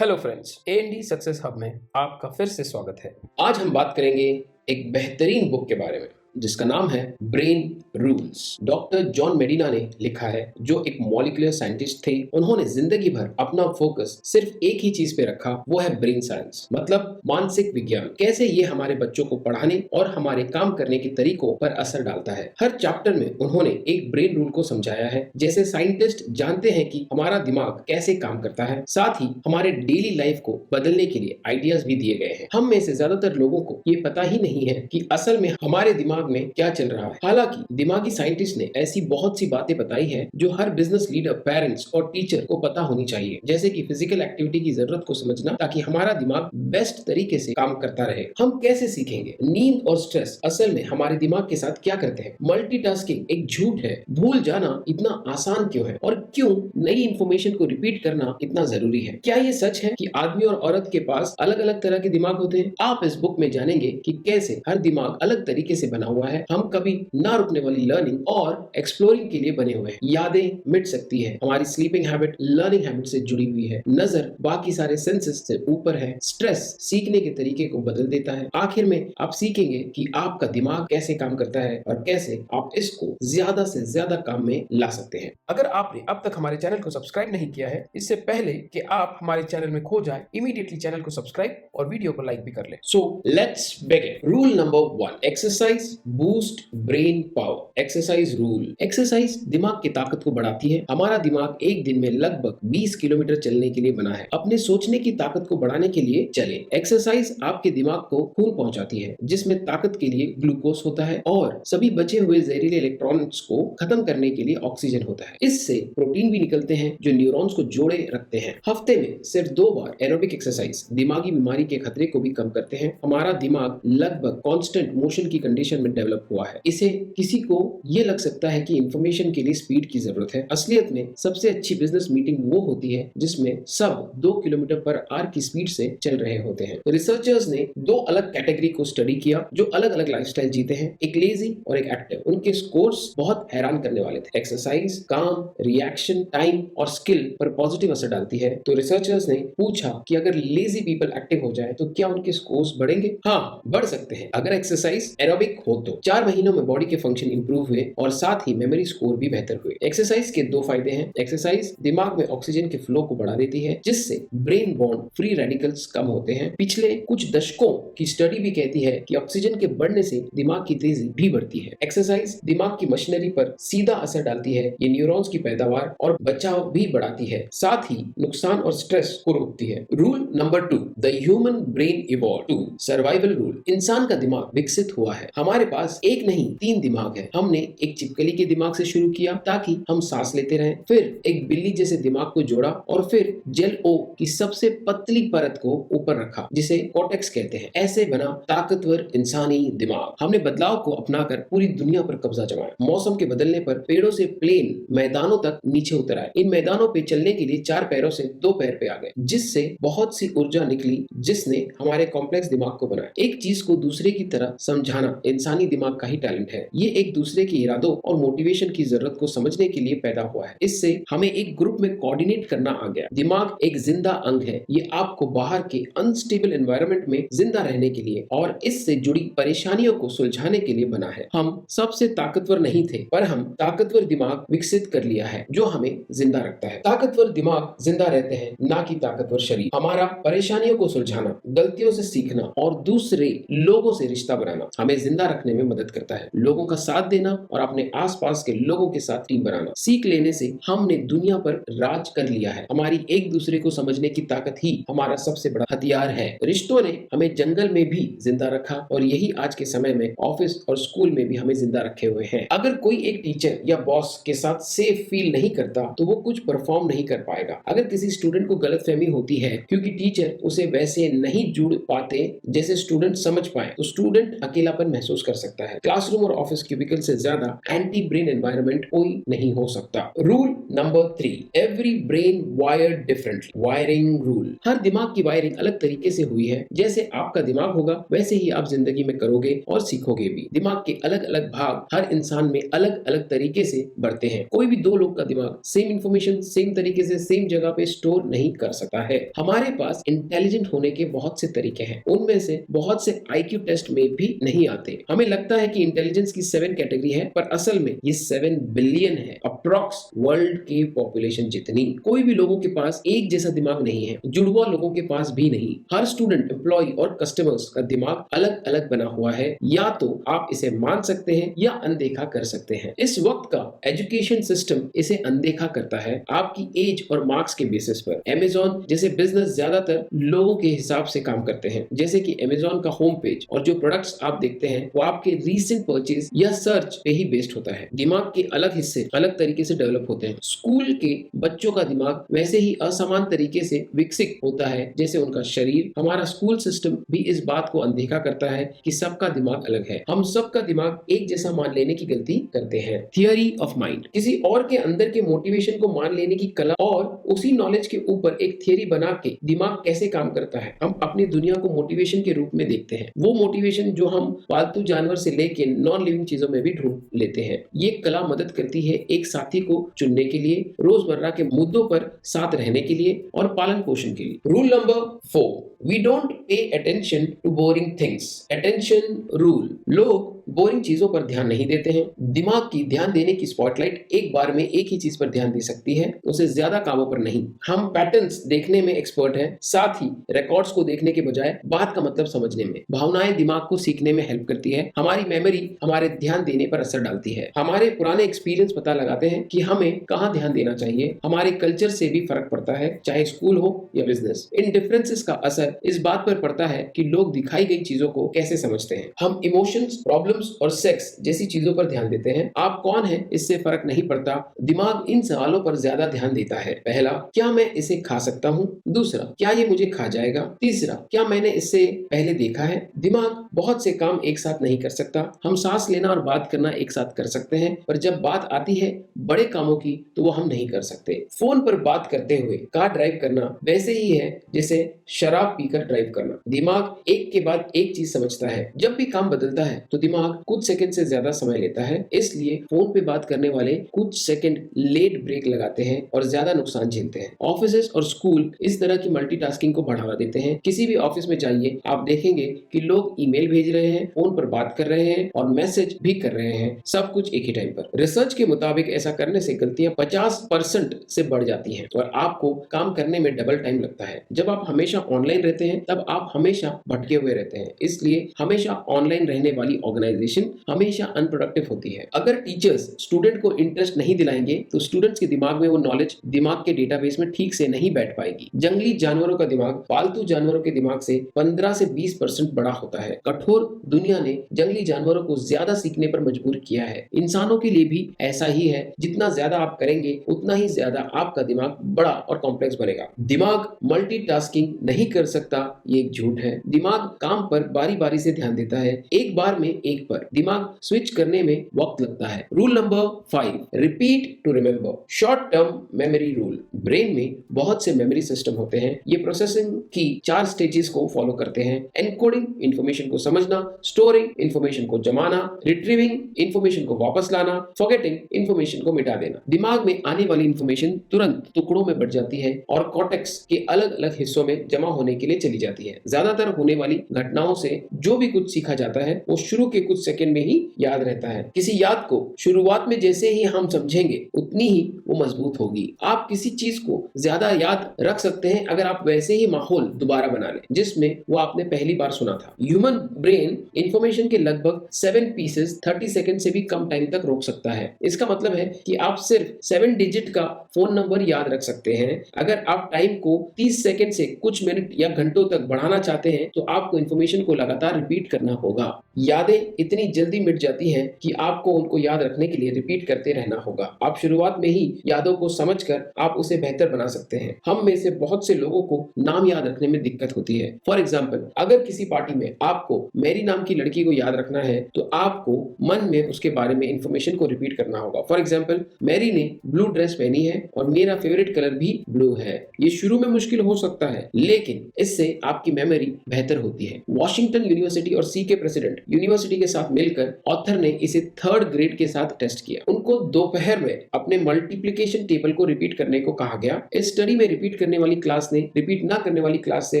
Hello friends, A&D success hub में आपका फिर से स्वागत है। आज हम बात करेंगे एक बेहतरीन बुक के बारे में जिसका नाम है ब्रेन रूल्स। डॉक्टर जॉन मेडिना ने लिखा है, जो एक मॉलिक्यूलर साइंटिस्ट थे। उन्होंने जिंदगी भर अपना फोकस सिर्फ एक ही चीज पे रखा, वो है ब्रेन साइंस, मतलब मानसिक विज्ञान। कैसे ये हमारे बच्चों को पढ़ाने और हमारे काम करने के तरीकों पर असर डालता है। हर चैप्टर में उन्होंने एक ब्रेन रूल को समझाया है। जैसे साइंटिस्ट जानते हैं कि हमारा दिमाग कैसे काम करता है, साथ ही हमारे डेली लाइफ को बदलने के लिए आइडियाज भी दिए गए हैं। हम में से ज्यादातर लोगों को ये पता ही नहीं है कि असल में हमारे दिमाग में क्या चल रहा है। हालांकि दिमागी साइंटिस्ट ने ऐसी बहुत सी बातें बताई है जो हर बिजनेस लीडर, पेरेंट्स और टीचर को पता होनी चाहिए। जैसे कि फिजिकल एक्टिविटी की जरूरत को समझना, ताकि हमारा दिमाग बेस्ट तरीके से काम करता रहे। हम कैसे सीखेंगे? नींद और स्ट्रेस असल में हमारे दिमाग के साथ क्या करते हैं? मल्टीटास्किंग एक झूठ है। भूल जाना इतना आसान क्यों है? और क्यों नई इंफॉर्मेशन को रिपीट करना इतना जरूरी है? क्या ये सच है कि आदमी और औरत के पास अलग अलग तरह के दिमाग होते हैं? आप इस बुक में जानेंगे कि कैसे हर दिमाग अलग तरीके से बना हुआ है। हम कभी ना रुकने वाली लर्निंग और एक्सप्लोरिंग के लिए बने हुए हैं। यादें मिट सकती है, हमारी स्लीपिंग हैबिट लर्निंग हैबिट से जुड़ी हुई है, नजर बाकी सारे सेंसेस से ऊपर है, स्ट्रेस सीखने के तरीके को बदल देता है। आखिर में आप सीखेंगे कि आपका दिमाग कैसे काम करता है और कैसे आप इसको ज्यादा से ज्यादा काम में ला सकते हैं। अगर आपने अब तक हमारे चैनल को सब्सक्राइब नहीं किया है, इससे पहले कि आप हमारे चैनल में खो जाए, इमीडिएटली चैनल को सब्सक्राइब और वीडियो को लाइक भी कर ले। So let's begin. Rule number 1, exercise boost brain power. Exercise rule. Exercise दिमाग की ताकत को बढ़ाती है। हमारा दिमाग एक दिन में लगभग 20 किलोमीटर चलने के लिए बना है। अपने सोचने की ताकत को बढ़ाने के लिए चलें। एक्सरसाइज आपके दिमाग को खून पहुंचाती है, जिसमें ताकत के लिए ग्लूकोज होता है और सभी बचे हुए जहरीले इलेक्ट्रॉन्स को खत्म करने के लिए ऑक्सीजन होता है। इससे प्रोटीन भी निकलते हैं जो न्यूरॉन्स को जोड़े रखते हैं। हफ्ते में सिर्फ 2 बार एरोबिक एक्सरसाइज दिमागी बीमारी के खतरे को भी कम करते हैं। हमारा दिमाग लगभग कांस्टेंट मोशन की कंडीशन में डेवलप हुआ है। इसे किसी को ये लग सकता है कि इंफॉर्मेशन के लिए स्पीड की जरूरत है। असलियत में सबसे अच्छी बिजनेस मीटिंग वो होती है जिसमें सब 2 किलोमीटर पर आवर की स्पीड से चल रहे होते हैं। रिसर्चर्स ने 2 अलग कैटेगरी को स्टडी किया जो अलग अलग लाइफस्टाइल जीते हैं, एक लेजी और एक एक्टिव। उनके स्कोर्स बहुत हैरान करने वाले थे। एक्सरसाइज काम, रिएक्शन टाइम और स्किल पर पॉजिटिव असर डालती है। तो रिसर्चर्स ने पूछा कि अगर लेजी पीपल एक्टिव हो जाए तो क्या उनके स्कोर्स बढ़ेंगे? हाँ, बढ़ सकते हैं अगर एक्सरसाइज एरोबिक हो तो। 4 महीनों में बॉडी के फंक्शन इंप्रूव हुए और साथ ही मेमोरी स्कोर भी बेहतर हुए। एक्सरसाइज के 2 फायदे हैं। एक्सरसाइज दिमाग में ऑक्सीजन के फ्लो को बढ़ा देती है, जिससे ब्रेन बॉन्ड फ्री रेडिकल्स कम होते हैं। पिछले कुछ दशकों की स्टडी भी कहती है कि ऑक्सीजन के बढ़ने से दिमाग की तेजी भी बढ़ती है। एक्सरसाइज दिमाग की मशीनरी पर सीधा असर डालती है। ये न्यूरॉन्स की पैदावार और बचाव भी बढ़ाती है, साथ ही नुकसान और स्ट्रेस को रोकती है। Rule number 2, the human brain evolve to survival rule. इंसान का दिमाग विकसित हुआ है। हमारे पास एक नहीं 3 दिमाग है। हमने एक छिपकली के दिमाग से शुरू किया ताकि हम सांस लेते रहें, फिर एक बिल्ली जैसे दिमाग को जोड़ा और फिर जेल ओ की सबसे पतली परत को ऊपर रखा जिसे कॉर्टेक्स कहते हैं। ऐसे बना ताकतवर इंसानी दिमाग। हमने बदलाव को अपनाकर पूरी दुनिया पर कब्जा जमाया। मौसम के बदलने पर पेड़ों से प्लेन मैदानों तक नीचे उतर आए। इन मैदानों पे चलने के लिए 4 पैरों से 2 पैर पे आ गए, जिससे बहुत सी ऊर्जा निकली जिसने हमारे कॉम्प्लेक्स दिमाग को बनाया। एक चीज को दूसरे की तरह समझाना इंसानी दिमाग का ही टैलेंट है। ये एक दूसरे के इरादों और मोटिवेशन की जरूरत को समझने के लिए पैदा हुआ है। इससे हमें एक ग्रुप में कोऑर्डिनेट करना आ गया। दिमाग एक जिंदा अंग है। ये आपको बाहर के अनस्टेबल एनवायरनमेंट में जिंदा रहने के लिए और इससे जुड़ी परेशानियों को सुलझाने के लिए बना है। हम सबसे ताकतवर नहीं थे, पर हम ताकतवर दिमाग विकसित कर लिया है जो हमें जिंदा रखता है। ताकतवर दिमाग जिंदा रहते हैं, ना कि ताकतवर शरीर। हमारा परेशानियों को सुलझाना, गलतियों से सीखना और दूसरे लोगों से रिश्ता बनाना हमें जिंदा रखने में मदद करता है। लोगों का साथ देना और अपने आसपास के लोगों के साथ टीम बनाना। सीख लेने से हमने दुनिया पर राज कर लिया है। हमारी एक दूसरे को समझने की ताकत ही हमारा सबसे बड़ा हथियार है। रिश्तों ने हमें जंगल में भी जिंदा रखा और यही आज के समय में ऑफिस और स्कूल में भी हमें जिंदा रखे हुए हैं। अगर कोई एक टीचर या बॉस के साथ सेफ फील नहीं करता तो वो कुछ परफॉर्म नहीं कर पाएगा। अगर किसी स्टूडेंट को गलतफहमी होती है क्योंकि टीचर उसे वैसे नहीं जुड़ पाते जैसे स्टूडेंट समझ पाए, तो स्टूडेंट अकेलापन महसूस कर सकता है। क्लासरूम और ऑफिस क्यूबिकल से ज्यादा एंटी ब्रेन एनवायरनमेंट कोई नहीं हो सकता। Rule number 3, every brain wired differently. Wiring rule, हर दिमाग की वायरिंग अलग तरीके से हुई है। जैसे आपका दिमाग होगा वैसे ही आप जिंदगी में करोगे और सीखोगे भी। दिमाग के अलग अलग भाग हर इंसान में अलग अलग तरीके से बढ़ते हैं। कोई भी दो लोग का दिमाग सेम इंफॉर्मेशन सेम तरीके से सेम जगह पे स्टोर नहीं कर सकता है। हमारे पास इंटेलिजेंट होने के बहुत से तरीके हैं, उनमें से बहुत से IQ टेस्ट में भी नहीं आते। हमें लगता है कि इंटेलिजेंस की 7 कैटेगरी है, पर असल में ये 7 बिलियन है, अप्रॉक्स वर्ल्ड की पॉपुलेशन जितनी। कोई भी लोगों के पास एक जैसा दिमाग नहीं है, जुड़वा लोगों के पास भी नहीं। हर स्टूडेंट, एम्प्लॉय और कस्टमर्स का दिमाग अलग अलग बना हुआ है। या तो आप इसे मान सकते हैं या अनदेखा कर सकते हैं। इस वक्त का एजुकेशन सिस्टम इसे अनदेखा करता है आपकी एज और मार्क्स के बेसिस पर। अमेज़न जैसे बिजनेस ज्यादातर लोगों के हिसाब से काम करते हैं, जैसे कि अमेज़न का होम पेज और जो प्रोडक्ट्स आप देखते हैं वो आपके रीसेंट परचेज या सर्च पे ही बेस्ड होता है। दिमाग के अलग हिस्से अलग तरीके से डेवलप होते हैं। स्कूल के बच्चों का दिमाग वैसे ही असमान तरीके से विकसित होता है जैसे उनका शरीर। हमारा स्कूल सिस्टम भी इस बात को अनदेखा करता है कि सबका दिमाग अलग है। हम सबका दिमाग एक जैसा मान लेने की गलती करते हैं। थियरी ऑफ माइंड, किसी और के अंदर के मोटिवेशन को मान लेने की कला और उसी नॉलेज के ऊपर एक थियरी बना के दिमाग कैसे काम करता है। हम अपनी दुनिया को मोटिवेशन के रूप में देखते हैं, वो मोटिवेशन जो हम पालतू जानवर से लेके नॉन लिविंग चीजों में भी ढूंढ लेते हैं। ये कला मदद करती है एक साथी को चुनने के लिए, रोजमर्रा के मुद्दों पर साथ रहने के लिए और पालन पोषण के लिए। Rule number 4, we don't pay attention to boring things. Attention rule, लोग बोरिंग चीजों पर ध्यान नहीं देते हैं। दिमाग की ध्यान देने की स्पॉटलाइट एक बार में एक ही चीज पर ध्यान दे सकती है, उसे ज्यादा कामों पर नहीं। हम पैटर्न्स देखने में एक्सपर्ट हैं, साथ ही रिकॉर्ड्स को देखने के बजाय बात का मतलब समझने में। भावनाएं दिमाग को सीखने में हेल्प करती है। हमारी मेमोरी हमारे ध्यान देने पर असर डालती है। हमारे पुराने एक्सपीरियंस पता लगाते हैं कि हमें कहाँ ध्यान देना चाहिए। हमारे कल्चर से भी फर्क पड़ता है, चाहे स्कूल हो या बिजनेस। इन डिफरेंसेस का असर इस बात पर पड़ता है कि लोग दिखाई गई चीजों को कैसे समझते हैं। हम इमोशंस, प्रॉब्लम्स और सेक्स जैसी चीजों पर ध्यान देते हैं। आप कौन हैं इससे फर्क नहीं पड़ता, दिमाग इन सवालों पर ज्यादा ध्यान देता है। पहला, क्या मैं इसे खा सकता हूँ? दूसरा, क्या ये मुझे खा जाएगा? तीसरा, क्या मैंने इससे पहले देखा है? दिमाग बहुत से काम एक साथ नहीं कर सकता। हम सांस लेना और बात करना एक साथ कर सकते हैं, पर जब बात आती है बड़े कामों की तो वो हम नहीं कर सकते। फोन पर बात करते हुए कार ड्राइव करना वैसे ही है जैसे शराब पीकर ड्राइव करना। दिमाग एक के बाद एक चीज समझता है। जब भी काम बदलता है तो दिमाग कुछ सेकंड से ज्यादा समय लेता है, इसलिए फोन पे बात करने वाले कुछ सेकंड लेट ब्रेक लगाते हैं और ज्यादा नुकसान झेलते हैं। ऑफिस और स्कूल इस तरह की मल्टीटास्किंग को बढ़ावा देते हैं। किसी भी ऑफिस में जाइए, आप देखेंगे कि लोग ईमेल भेज रहे हैं, फोन पर बात कर रहे हैं और मैसेज भी कर रहे हैं, सब कुछ एक ही टाइम पर। रिसर्च के मुताबिक ऐसा करने से गलतियां 50% से बढ़ जाती हैं और आपको काम करने में डबल टाइम लगता है। जब आप हमेशा ऑनलाइन रहते हैं तब आप हमेशा भटके हुए रहते हैं, इसलिए हमेशा ऑनलाइन रहने वाली ऑर्गेनाइजेशन हमेशा अनप्रोडक्टिव होती है। अगर टीचर्स स्टूडेंट को इंटरेस्ट नहीं दिलाएंगे तो स्टूडेंट्स के दिमाग में वो नॉलेज दिमाग के डेटाबेस में ठीक से नहीं बैठ पाएगी। जंगली जानवरों का दिमाग पालतू जानवरों के दिमाग से 15 से 20% बड़ा होता है। कठोर दुनिया ने जंगली जानवरों को ज्यादा सीखने पर मजबूर किया है। इंसानों के लिए भी ऐसा ही है, जितना ज्यादा आप करेंगे उतना ही ज्यादा आपका दिमाग बड़ा और कॉम्प्लेक्स बनेगा। दिमाग मल्टीटास्किंग नहीं कर सकता, ये एक झूठ है। दिमाग काम पर बारी बारी से ध्यान देता है, एक बार में एक पर। दिमाग स्विच करने में वक्त लगता है। Rule number 5, repeat to remember. Short term memory rule, brain में बहुत से मेमोरी सिस्टम होते हैं। ये प्रोसेसिंग की 4 स्टेजेस को फॉलो करते हैं। एनकोडिंग, इंफॉर्मेशन को समझना, स्टोरिंग, इंफॉर्मेशन को जमाना, रिट्रीविंग, इंफॉर्मेशन को वापस लाना, फॉरगेटिंग, इंफॉर्मेशन को मिटा देना। दिमाग में आने वाली इंफॉर्मेशन तुरंत टुकड़ों में बढ़ जाती है और कॉर्टेक्स के अलग अलग हिस्सों में जमा होने के लिए चली जाती है। ज्यादातर होने वाली घटनाओं से जो भी कुछ सीखा जाता है वो शुरू के कुछ सेकंड में ही याद रहता है। किसी याद को शुरुआत में जैसे ही हम समझेंगे उतनी ही वो मजबूत होगी। आप किसी चीज को ज्यादा याद रख सकते हैं अगर आप वैसे ही माहौल दोबारा बना लें जिसमें वो आपने पहली बार सुना था। ह्यूमन ब्रेन इंफॉर्मेशन के लगभग 7 पीसेस 30 सेकंड से भी कम टाइम तक रोक सकता है। इसका मतलब है कि आप सिर्फ 7 डिजिट का फोन नंबर याद रख सकते हैं। अगर आप टाइम को 30 सेकंड से कुछ मिनट या या घंटों तक बढ़ाना चाहते हैं तो आपको इन्फॉर्मेशन को लगातार रिपीट करना होगा। यादें इतनी जल्दी मिट जाती हैं कि आपको उनको याद रखने के लिए रिपीट करते रहना होगा। आप शुरुआत में ही यादों को समझकर आप उसे बेहतर बना सकते हैं। हम में से बहुत से लोगों को नाम याद रखने में दिक्कत होती है। फॉर एग्जाम्पल, अगर किसी पार्टी में आपको मैरी नाम की लड़की को याद रखना है तो आपको मन में उसके बारे में इंफॉर्मेशन को रिपीट करना होगा। फॉर एग्जाम्पल, मैरी ने ब्लू ड्रेस पहनी है और मेरा फेवरेट कलर भी ब्लू है। ये शुरू में मुश्किल हो सकता है, लेकिन इससे आपकी मेमोरी बेहतर होती है। वॉशिंगटन यूनिवर्सिटी और सी के प्रेसिडेंट यूनिवर्सिटी के साथ मिलकर ऑथर ने इसे 3rd ग्रेड के साथ टेस्ट किया। उनको दोपहर में अपने मल्टीप्लिकेशन टेबल को रिपीट करने को कहा गया। इस स्टडी में रिपीट करने वाली क्लास ने रिपीट ना करने वाली क्लास से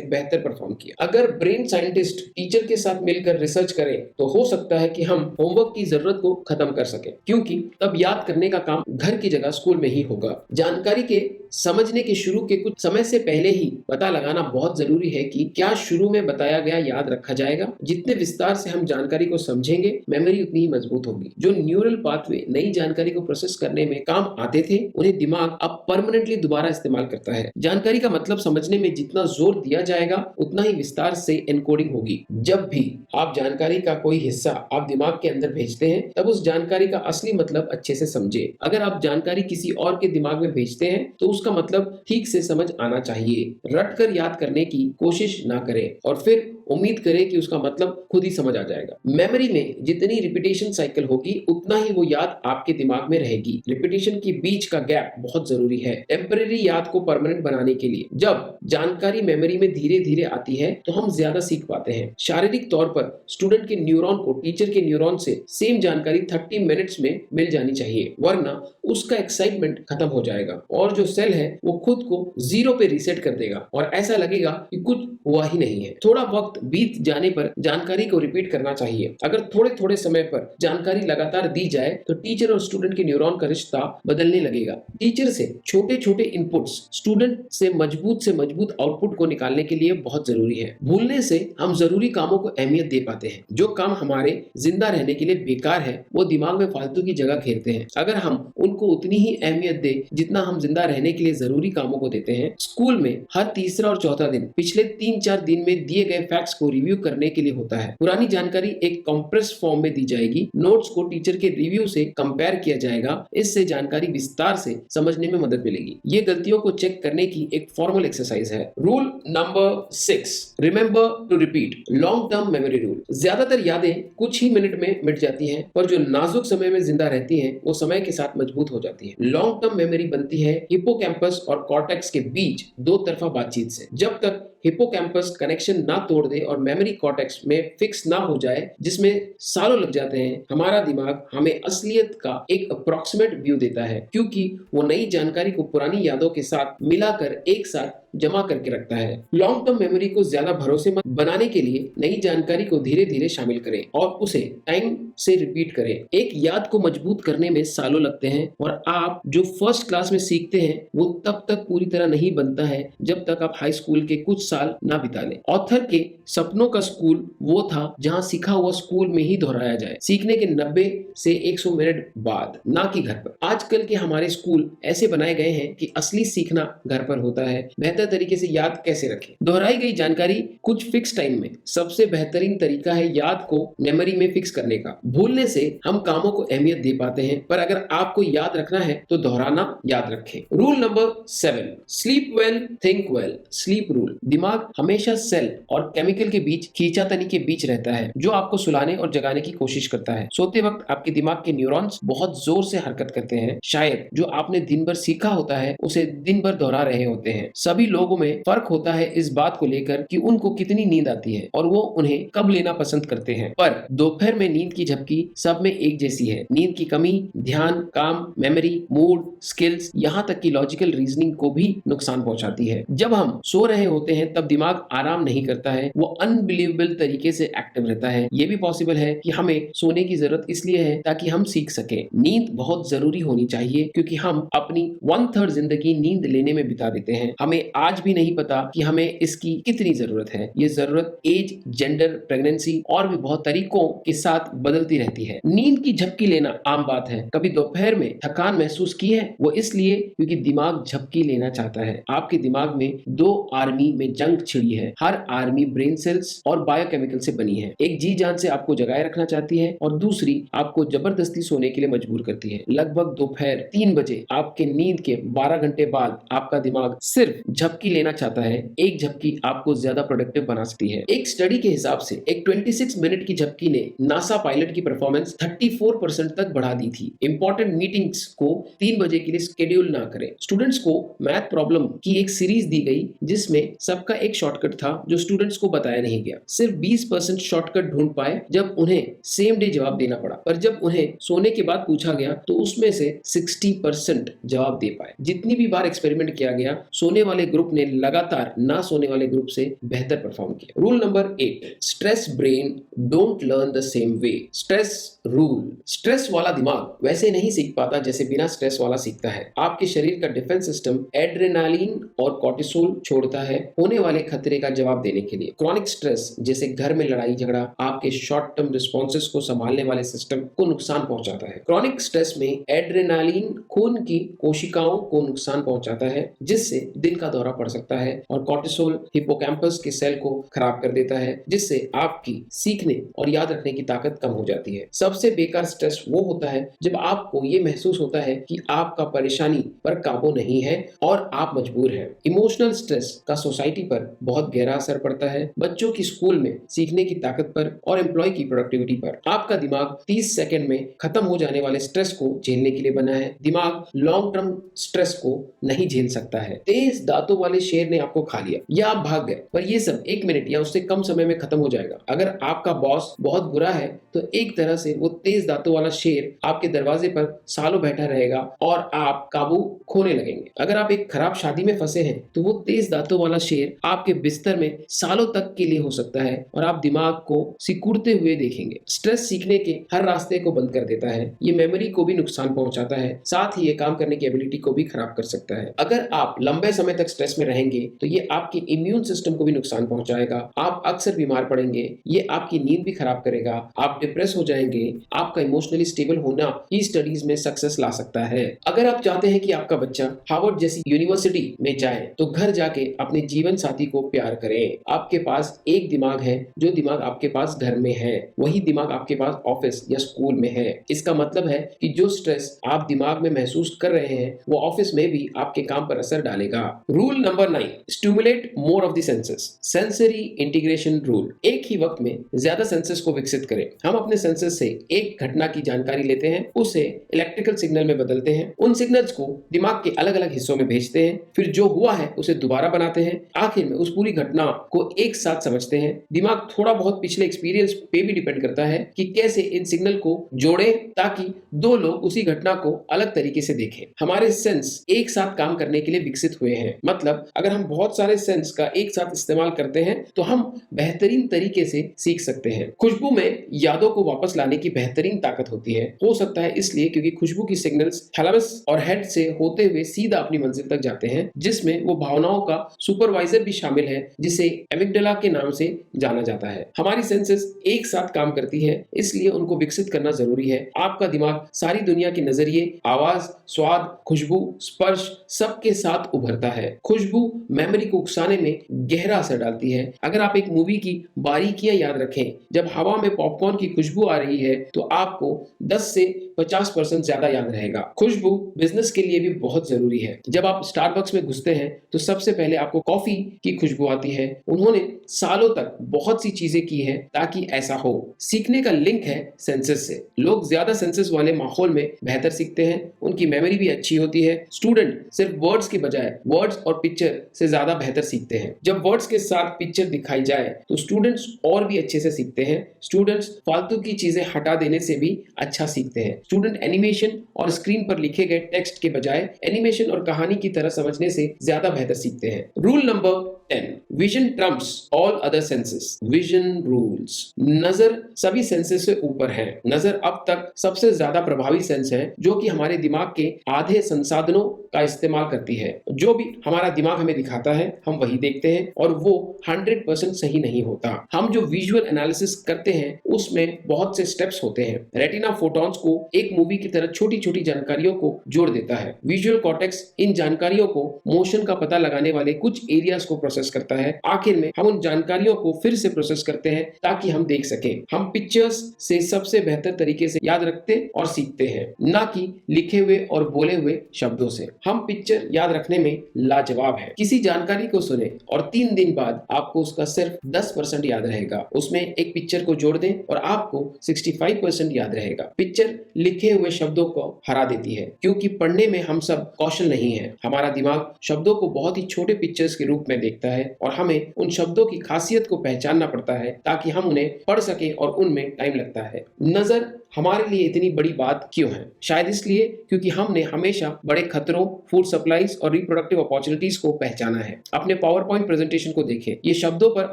बेहतर परफॉर्म किया। अगर ब्रेन साइंटिस्ट टीचर के साथ मिलकर रिसर्च करें तो हो सकता है कि हम होमवर्क की जरूरत को खत्म कर सकें, क्योंकि तब याद करने का काम घर की जगह स्कूल में ही होगा। जानकारी के समझने के शुरू के कुछ समय से पहले ही पता लगाना बहुत जरूरी है कि क्या शुरू में बताया गया याद रखा जाएगा। जितने विस्तार से हम जानकारी को समझेंगे, मेमोरी उतनी ही मजबूत होगी। जो न्यूरल पाथवे नई जानकारी को प्रोसेस करने में काम आते थे, उन्हें दिमाग अब परमानेंटली दोबारा इस्तेमाल करता है। जानकारी का मतलब समझने में जितना जोर दिया जाएगा, उतना ही विस्तार से एनकोडिंग होगी। जब भी आप जानकारी का कोई हिस्सा आप दिमाग के अंदर भेजते हैं, तब उस जानकारी का असली मतलब अच्छे से समझे। अगर आप जानकारी किसी और के दिमाग में भेजते हैं तो उसका मतलब ठीक से समझ आना चाहिए। रट कर याद करने की कोशिश ना करें और फिर उम्मीद करें कि उसका मतलब खुद ही समझ आ जाएगा। मेमोरी में जितनी रिपीटेशन साइकिल होगी, उतना ही वो याद आपके दिमाग में रहेगी। रिपीटेशन के बीच का गैप बहुत जरूरी है टेम्परेरी याद को परमानेंट बनाने के लिए। जब जानकारी मेमोरी में धीरे धीरे आती है तो हम ज्यादा सीख पाते हैं। शारीरिक तौर पर स्टूडेंट के न्यूरॉन को टीचर के न्यूरॉन से सेम जानकारी 30 मिनट्स में मिल जानी चाहिए, वरना उसका एक्साइटमेंट खत्म हो जाएगा और जो सेल है वो खुद को 0 पे रीसेट कर देगा और ऐसा लगेगा कि कुछ हुआ ही नहीं है। थोड़ा वक्त बीत जाने पर जानकारी को रिपीट करना चाहिए। अगर थोड़े थोड़े समय पर जानकारी लगातार दी जाए तो टीचर और स्टूडेंट के न्यूरॉन का रिश्ता बदलने लगेगा। टीचर से छोटे छोटे इनपुट्स स्टूडेंट से मजबूत आउटपुट को निकालने के लिए बहुत जरूरी है। भूलने से हम जरूरी कामों को अहमियत दे पाते हैं। जो काम हमारे जिंदा रहने के लिए बेकार है, वो दिमाग में फालतू की जगह घेरते हैं। अगर हम उनको उतनी ही अहमियत दे जितना हम जिंदा रहने के लिए जरूरी कामों को देते हैं। स्कूल में हर तीसरा और चौथा दिन पिछले 3-4 दिन में दिए गए फैक्ट्स को रिव्यू करने के लिए होता है। पुरानी जानकारी एक कंप्रेस फॉर्म में दी जाएगी। नोट्स को टीचर के रिव्यू से कंपेयर किया जाएगा। इससे जानकारी विस्तार से समझने में मदद मिलेगी। ये गलतियों को चेक करने की एक फॉर्मल एक्सरसाइज है। Rule number 6, remember to repeat. Long term memory rule. ज्यादातर यादें कुछ ही मिनट में मिट जाती हैं, पर जो नाजुक समय में जिंदा रहती हैं, वो समय के साथ मजबूत हो जाती है। लॉन्ग टर्म मेमोरी बनती है हिप्पोकैम्पस और कॉर्टेक्स के बीच दो तरफा बातचीत से। जब तक हिप्पोकैम्पस कनेक्शन ना तोड़ दे और मेमोरी कॉर्टेक्स में फिक्स ना हो जाए, जिसमें सालों लग जाते हैं, हमारा दिमाग हमें असलियत का एक अप्रोक्सीमेट व्यू देता है, क्योंकि वो नई जानकारी को पुरानी यादों के साथ मिलाकर एक साथ जमा करके रखता है। लॉन्ग टर्म मेमोरी को ज्यादा भरोसेमंद बनाने के लिए नई जानकारी को धीरे धीरे शामिल करें और उसे टाइम से रिपीट करें। एक याद को मजबूत करने में सालों लगते हैं और आप जो फर्स्ट क्लास में सीखते हैं वो तब तक पूरी तरह नहीं बनता है जब तक आप हाई स्कूल के कुछ साल ना बिता लें। ऑथर के सपनों का स्कूल वो था जहां सीखा हुआ स्कूल में ही दोहराया जाए, सीखने के 90 से 100 मिनट बाद, ना कि घर पर। आजकल के हमारे स्कूल ऐसे बनाए गए हैं कि असली सीखना घर पर होता है। बेहतर तरीके से याद कैसे रखें? दोहराई गई जानकारी कुछ फिक्स टाइम में। सबसे बेहतरीन तरीका है याद को मेमोरी में फिक्स करने का। भूलने से हम कामों को अहमियत दे पाते हैं, पर अगर आपको याद रखना है तो दोहराना याद रखें। Rule number 7, sleep well think well. Sleep rule. दिमाग हमेशा सेल और केमिकल के बीच खींचातानी के बीच रहता है, जो आपको सुलाने और जगाने की कोशिश करता है। सोते वक्त आपके दिमाग के न्यूरॉन्स बहुत जोर से हरकत करते हैं। शायद जो आपने दिन भर सीखा होता है उसे दिन भर दोहरा रहे होते हैं। सभी लोगों में फर्क होता है इस बात को लेकर कि उनको कितनी नींद आती है और वो उन्हें कब लेना पसंद करते हैं, पर दोपहर में नींद की झपकी सब में एक जैसी है। नींद की कमी ध्यान, काम, मेमोरी, मूड, स्किल्स, यहाँ तक कि लॉजिकल रीजनिंग को भी नुकसान पहुंचाती है। जब हम सो रहे होते हैं तब दिमाग आराम नहीं करता है, वो अनबिलीवेबल तरीके से एक्टिव रहता है। ये भी पॉसिबल है कि हमें सोने की जरूरत इसलिए है ताकि हम सीख सके। नींद बहुत जरूरी होनी चाहिए क्योंकि हम अपनी 1/3 जिंदगी नींद लेने में बिता देते हैं। हमें आज भी नहीं पता कि हमें इसकी कितनी जरूरत है। ये जरूरत एज, जेंडर, प्रेगनेंसी और भी बहुत तरीकों के साथ बदलती रहती है। नींद की झपकी लेना आम बात है। कभी दोपहर में थकान महसूस की है? वो इसलिए क्योंकि दिमाग झपकी लेना चाहता है। आपके दिमाग में दो आर्मी में जंग छिड़ी है। हर आर्मी ब्रेन सेल्स और बायोकेमिकल से बनी है। एक जी जान से आपको जगाए रखना चाहती है और दूसरी आपको जबरदस्ती सोने के लिए मजबूर करती है। लगभग दोपहर 3 बजे आपके नींद के 12 घंटे बाद आपका दिमाग सिर्फ झपकी लेना चाहता है। एक झपकी आपको ज्यादा प्रोडक्टिव बना सकती है। एक स्टडी के हिसाब से एक 26 मिनट की झपकी ने नासा पायलट की परफॉर्मेंस 34% तक बढ़ा दी थी। इंपॉर्टेंट मीटिंग्स को 3 बजे के लिए शेड्यूल ना करें। स्टूडेंट्स को मैथ प्रॉब्लम की एक सीरीज दी गई जिसमें सबका एक शॉर्टकट था जो स्टूडेंट्स को बताया नहीं गया। सिर्फ 20% शॉर्टकट ढूंढ पाए जब उन्हें सेम डे जवाब देना पड़ा, पर जब उन्हें सोने के बाद पूछा गया तो उसमें से 60% जवाब दे पाए। जितनी भी बार एक्सपेरिमेंट किया गया, सोने वाले ग्रुप ने लगातार ना सोने वाले ग्रुप से बेहतर परफॉर्म किया। Rule number 8, stress brain don't learn the same way. Stress rule. Stress वाला दिमाग वैसे नहीं सीख पाता जैसे बिना स्ट्रेस वाला सीखता है। आपके शरीर का डिफेंस सिस्टम एड्रेनालिन और कॉर्टिसोल छोड़ता है होने वाले खतरे का जवाब देने के लिए। क्रॉनिक स्ट्रेस जैसे घर में लड़ाई झगड़ा आपके शॉर्ट टर्म रिस्पॉन्सेस को संभालने वाले सिस्टम को नुकसान पहुंचाता है। क्रॉनिक स्ट्रेस में एड्रेनालिन खून की कोशिकाओं को नुकसान पहुंचाता है जिससे दिल का दौरा पड़ सकता है और कॉर्टिसोल हिप्पोकैम्पस के सेल को खराब कर देता है जिससे आपकी सीखने और याद रखने की ताकत कम हो जाती है। सबसे बेकार स्ट्रेस वो होता है जब आपको ये महसूस होता है कि आपका परेशानी पर काबू नहीं है और आप मजबूर हैं। इमोशनल स्ट्रेस का सोसाइटी पर बहुत गहरा असर पड़ता है, बच्चों की स्कूल में सीखने की ताकत पर और एम्प्लॉय की प्रोडक्टिविटी पर। आपका दिमाग 30 सेकंड में खत्म हो जाने वाले स्ट्रेस को झेलने के लिए बना है। दिमाग लॉन्ग टर्म स्ट्रेस को नहीं झेल सकता है। तेज दांतों वाले शेर ने आपको खा लिया या आप भाग गए, पर ये सब 1 मिनट या उससे कम समय में खत्म हो जाएगा। अगर आपका बॉस बहुत बुरा है तो एक तरह से वो तेज दांतों वाला शेर आपके दरवाजे पर सालों बैठा रहेगा और आप काबू खोने लगेंगे। अगर आप एक खराब शादी में फंसे हैं तो वो तेज दांतों वाला शेर आपके बिस्तर में सालों तक के लिए हो सकता है और आप दिमाग को सिकुड़ते हुए देखेंगे। स्ट्रेस सीखने के हर रास्ते को बंद कर देता है। ये मेमोरी को भी नुकसान पहुंचाता है, साथ ही ये काम करने की एबिलिटी को भी खराब कर सकता है। अगर आप लंबे समय तक स्ट्रेस में रहेंगे तो ये आपके इम्यून सिस्टम को भी नुकसान पहुंचाएगा। आप अक्सर बीमार पड़ेंगे, ये आपकी नींद भी खराब करेगा, आप डिप्रेस हो जाएंगे। आपका इमोशनली स्टेबल होना ही स्टडीज में सक्सेस ला सकता है। अगर आप चाहते हैं कि आपका बच्चा हार्वर्ड जैसी यूनिवर्सिटी में जाए तो घर जाके अपने जीवन साथी को प्यार करें। आपके पास एक दिमाग है, जो दिमाग आपके पास घर में है वही दिमाग आपके पास ऑफिस या स्कूल में है। इसका मतलब है कि जो स्ट्रेस आप दिमाग में महसूस कर रहे हैं वो ऑफिस में भी आपके काम पर असर डालेगा। Rule number 9, stimulate more of the senses. Sensory integration rule. एक ही वक्त में ज्यादा सेंसेस को विकसित करें। हम अपने सेंसेस से एक घटना की जानकारी लेते हैं, उसे इलेक्ट्रिकल सिग्नल में बदलते हैं, उन सिग्नल्स को दिमाग के अलग अलग हिस्सों में भेजते हैं, फिर जो हुआ है उसे दोबारा बनाते हैं, आखिर में उस पूरी घटना को एक साथ समझते हैं। दिमाग थोड़ा बहुत पिछले एक्सपीरियंस पे भी डिपेंड करता है कि कैसे इन सिग्नल को जोड़े ताकि दो लोग उसी घटना को अलग तरीके से देखें। हमारे सेंस एक साथ काम करने के लिए विकसित हुए हैं। मतलब अगर हम बहुत सारे सेंस का एक साथ इस्तेमाल करते हैं तो हम बेहतरीन तरीके से सीख सकते हैं। खुशबू में यादों को वापस लाने की बेहतरीन ताकत होती है। हो सकता है इसलिए क्योंकि खुशबू की सिग्नल्स थैलेमस और हेड से होते हुए सीधा अपनी मंजिल तक जाते हैं, जिसमें वो भावनाओं का सुपरवाइजर भी शामिल है जिसे एमिगडाला के नाम से जाना जाता है। हमारी सेंसेस एक साथ काम करती है, इसलिए उनको विकसित करना जरूरी है। आपका दिमाग सारी दुनिया के नजरिए, आवाज, स्वाद, खुशबू, स्पर्श सबके साथ उभरता है। खुशबू मेमोरी को उकसाने में गहरा असर डालती है। अगर आप एक मूवी की बारीकियां याद रखें, जब हवा में पॉपकॉर्न की खुशबू आ रही है तो आपको 10 से 50% ज्यादा याद रहेगा। खुशबू बिजनेस के लिए भी बहुत जरूरी है। जब आप स्टारबक्स में घुसते हैं तो सबसे पहले आपको कॉफी की खुशबू आती है। उन्होंने सालों तक बहुत सी चीजें की है ताकि ऐसा हो। सीखने का लिंक है सेंसेस से। लोग ज्यादा सेंसेस वाले माहौल में बेहतर सीखते हैं, उनकी मेमोरी भी अच्छी होती है। स्टूडेंट सिर्फ वर्ड्स के बजाय वर्ड्स और पिक्चर से ज्यादा बेहतर सीखते हैं। जब वर्ड्स के साथ पिक्चर दिखाई जाए तो स्टूडेंट्स और भी अच्छे से सीखते हैं। स्टूडेंट्स फालतू की चीजें हटा देने से भी अच्छा सीखते हैं। स्टूडेंट एनिमेशन और स्क्रीन पर लिखे गए टेक्स्ट के बजाय एनिमेशन और कहानी की तरह समझने से ज्यादा बेहतर सीखते हैं। Rule number 10, vision Trump's all other senses. Vision rules. नजर सभी सेंसेस से ऊपर है। नजर अब तक सबसे ज्यादा प्रभावी सेंस है जो कि हमारे दिमाग के आधे संसाधनों का इस्तेमाल करती है। जो भी हमारा दिमाग हमें दिखाता है हम वही देखते हैं और वो 100% सही नहीं होता। हम जो विजुअल एनालिसिस करते हैं उसमें बहुत से स्टेप्स होते हैं। रेटिना फोटॉन्स को एक मूवी की तरह छोटी छोटी जानकारियों को जोड़ देता है। विजुअल कॉर्टेक्स इन जानकारियों को मोशन का पता लगाने वाले कुछ एरियाज को प्रोसेस करता है। आखिर में हम उन जानकारियों को फिर से प्रोसेस करते हैं ताकि हम देख सकें। हम पिक्चर्स से सबसे बेहतर तरीके से याद रखते और सीखते हैं, ना कि लिखे हुए और बोले हुए शब्दों से। हम पिक्चर याद रखने में लाजवाब है। किसी जानकारी को सुने और 3 दिन बाद आपको उसका सिर्फ 10% याद रहेगा। उसमें एक पिक्चर को जोड़ दें और आपको 65% याद रहेगा। पिक्चर लिखे हुए शब्दों को हरा देती है क्योंकि पढ़ने में हम सब कौशल नहीं है। हमारा दिमाग शब्दों को बहुत ही छोटे पिक्चर्स के रूप में देखता है और हमें उन शब्दों की खासियत को पहचानना पड़ता है ताकि हम उन्हें पढ़ सके और उनमें टाइम लगता है। नजर हमारे लिए इतनी बड़ी बात क्यों है? शायद इसलिए क्योंकि हमने हमेशा बड़े खतरों, फूड सप्लाईज और रिप्रोडक्टिव अपॉर्चुनिटीज को पहचाना है। अपने पावर पॉइंट प्रेजेंटेशन को देखें, ये शब्दों पर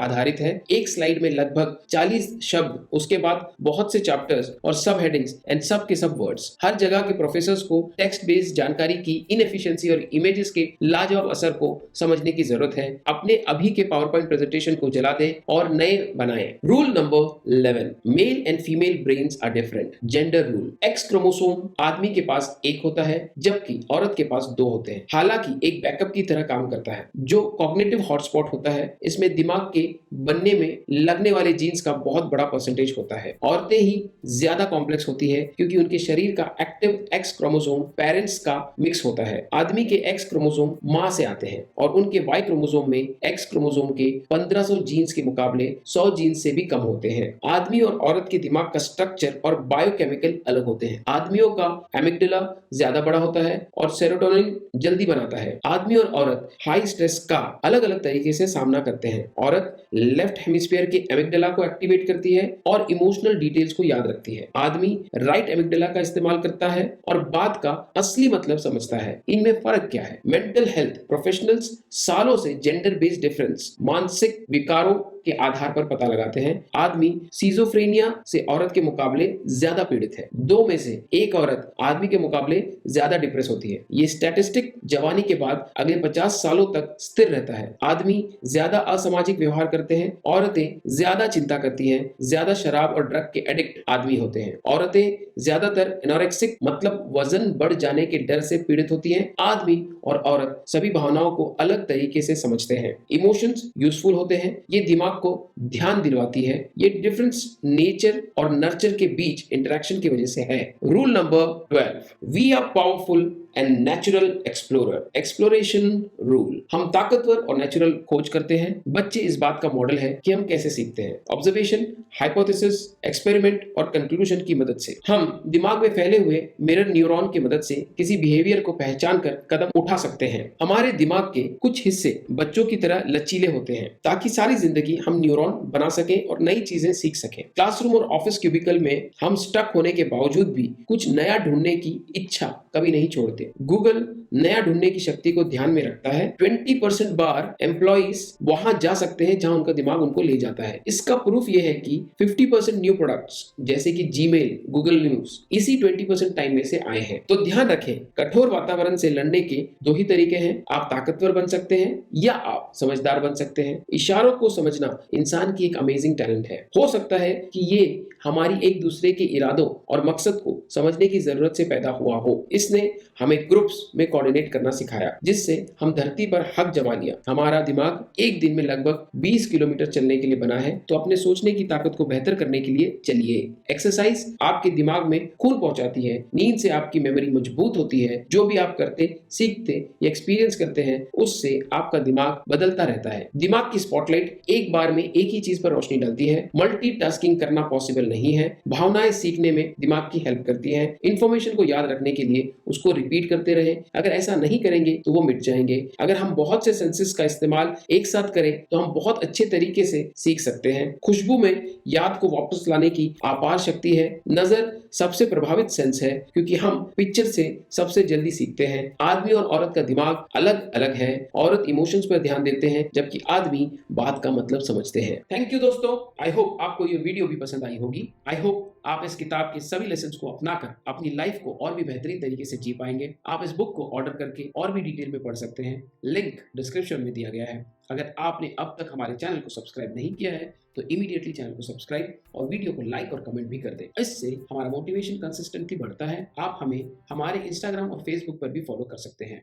आधारित है। एक स्लाइड में लगभग 40 शब्द, उसके बाद बहुत से चैप्टर्स और सब हेडिंग्स एंड सब के सब वर्ड्स। हर जगह के प्रोफेसर्स को टेक्स्ट बेस्ड जानकारी की इनएफिशिएंसी और इमेजेस के लाजवाब असर को समझने की जरूरत है। अपने अभी के पावर पॉइंट प्रेजेंटेशन को जला दें और नए बनाएं। Rule number 11, male and female brains are different. Gender rule, X chromosome आदमी के पास एक होता है जबकि औरत के पास 2 होते हैं। हालांकि एक बैकअप की तरह काम करता है। जो कॉग्निटिव हॉटस्पॉट होता है इसमें दिमाग के बनने में लगने वाले जीन्स का बहुत बड़ा परसेंटेज होता है। औरतें ही ज्यादा कॉम्प्लेक्स होती है क्योंकि उनके शरीर का एक्टिव एक्स क्रोमोसोम पेरेंट्स का मिक्स होता है। आदमी के एक्स क्रोमोसोम मां से आते हैं और उनके वाई क्रोमोसोम में एक्स क्रोमोसोम के 1500 जीन्स के मुकाबले 100 जीन्स से भी कम होते हैं। आदमी और औरत के दिमाग का स्ट्रक्चर और बायोकेमिकल अलग होते हैं। आदमियों का एमिग्डाला ज्यादा बड़ा होता है और सेरोटोनिन जल्दी बनाता है। आदमी और औरत हाई स्ट्रेस का अलग अलग तरीके से सामना करते हैं। औरत लेफ्ट हेमिस्फीयर के एमिग्डाला को एक्टिवेट करती है और इमोशनल डिटेल्स को याद रखती है। आदमी राइट एमिग्डाला का इस्तेमाल करता है और बात का असली मतलब समझता है। इनमें फर्क क्या है? मेंटल हेल्थ प्रोफेशनल्स सालों से जेंडर बेस्ड डिफरेंस, मानसिक विकारों के आधार पर पता लगाते हैं। आदमी सिजोफ्रेनिया से औरत के मुकाबले ज्यादा पीड़ित है। 2 में से 1 औरत आदमी के मुकाबले ज्यादा डिप्रेस होती है। ये स्टैटिस्टिक जवानी के बाद अगले 50 सालों तक स्थिर रहता है। आदमी ज्यादा असामाजिक व्यवहार करते हैं। औरतें ज्यादा चिंता करती हैं। ज्यादा शराब और ड्रग के एडिक्ट आदमी होते हैं। औरतें ज्यादातर एनोरेक्सिक मतलब वजन बढ़ जाने के डर से पीड़ित होती हैं। आदमी और औरत सभी भावनाओं को अलग तरीके से समझते हैं। इमोशंस यूजफुल होते हैं। ये दिमाग को ध्यान दिलवाती है। ये डिफरेंस नेचर और नर्चर के बीच इंटरेक्शन की वजह से है। Rule number 12, we are powerful and natural explorers. Exploration rule, हम ताकतवर और नेचुरल खोज करते हैं। बच्चे इस बात का मॉडल है कि हम कैसे सीखते हैं। ऑब्जर्वेशन, हाइपोथेसिस, एक्सपेरिमेंट और कंक्लूजन की मदद से। हम दिमाग में फैले हुए मिरर न्यूरॉन की मदद से किसी बिहेवियर को पहचान कर कदम उठा सकते हैं। हमारे दिमाग के कुछ हिस्से बच्चों की तरह लचीले होते हैं ताकि सारी जिंदगी हम न्यूरॉन बना सकें और नई चीजें सीख सकें। क्लासरूम और ऑफिस क्यूबिकल में हम स्टक होने के बावजूद भी कुछ नया ढूंढने की इच्छा कभी नहीं छोड़ते। गूगल नया ढूंढने की शक्ति को ध्यान में रखता है। 20% बार एम्प्लॉइज वहां जा सकते हैं जहां उनका दिमाग उनको ले जाता है। इसका प्रूफ यह है कि 50% न्यू प्रोडक्ट्स जैसे कि जीमेल, गूगल न्यूज इसी 20% टाइम में से आए हैं। तो ध्यान रखें, कठोर वातावरण से लड़ने के 2 ही तरीके हैं। आप ताकतवर बन सकते हैं या आप समझदार बन सकते हैं। इशारों को समझना इंसान की एक अमेजिंग टैलेंट है। हो सकता है कि ये हमारी एक दूसरे के इरादों और मकसद को समझने की जरूरत से पैदा हुआ हो। इसने हमें ग्रुप्स में कोऑर्डिनेट करना सिखाया जिससे हम धरती पर हक जमा लिया। हमारा दिमाग एक दिन में लगभग 20 किलोमीटर चलने के लिए बना है, तो अपने सोचने की ताकत को बेहतर करने के लिए चलिए। एक्सरसाइज आपके दिमाग में खून पहुंचाती है। नींद से आपकी मेमोरी मजबूत होती है। जो भी आप करते, सीखते या एक्सपीरियंस करते हैं उससे आपका दिमाग बदलता रहता है। दिमाग की स्पॉटलाइट एक बार में एक ही चीज पर रोशनी डालती है। मल्टीटास्किंग करना पॉसिबल नहीं है। भावनाएं सीखने में दिमाग की हेल्प करती है। इंफॉर्मेशन को याद रखने के लिए उसको रिपीट करते रहे। अगर ऐसा नहीं करेंगे तो वो मिट जाएंगे। अगर हम बहुत से सेंसेस का इस्तेमाल एक साथ करें तो हम बहुत अच्छे तरीके से सीख सकते हैं। खुशबू में याद को वापस लाने की अपार शक्ति है। नजर सबसे प्रभावित सेंस है क्योंकि हम पिक्चर से सबसे जल्दी सीखते हैं। आदमी और औरत का दिमाग अलग अलग है। औरत इमोशंस पर ध्यान देते हैं जबकि आदमी बात का मतलब समझते हैं। थैंक यू दोस्तों, आई होप आपको ये वीडियो भी पसंद आई होगी। आई होप आप इस किताब के सभी लेसन्स को अपनाकर अपनी लाइफ को और भी बेहतरीन तरीके से जी पाएंगे। आप इस बुक को ऑर्डर करके और भी डिटेल में पढ़ सकते हैं। लिंक डिस्क्रिप्शन में दिया गया है। अगर आपने अब तक हमारे चैनल को सब्सक्राइब नहीं किया है तो इमीडिएटली चैनल को सब्सक्राइब और वीडियो को लाइक और कमेंट भी कर दें। इससे हमारा मोटिवेशन कंसिस्टेंटली बढ़ता है। आप हमें हमारे इंस्टाग्राम और फेसबुक पर भी फॉलो कर सकते हैं।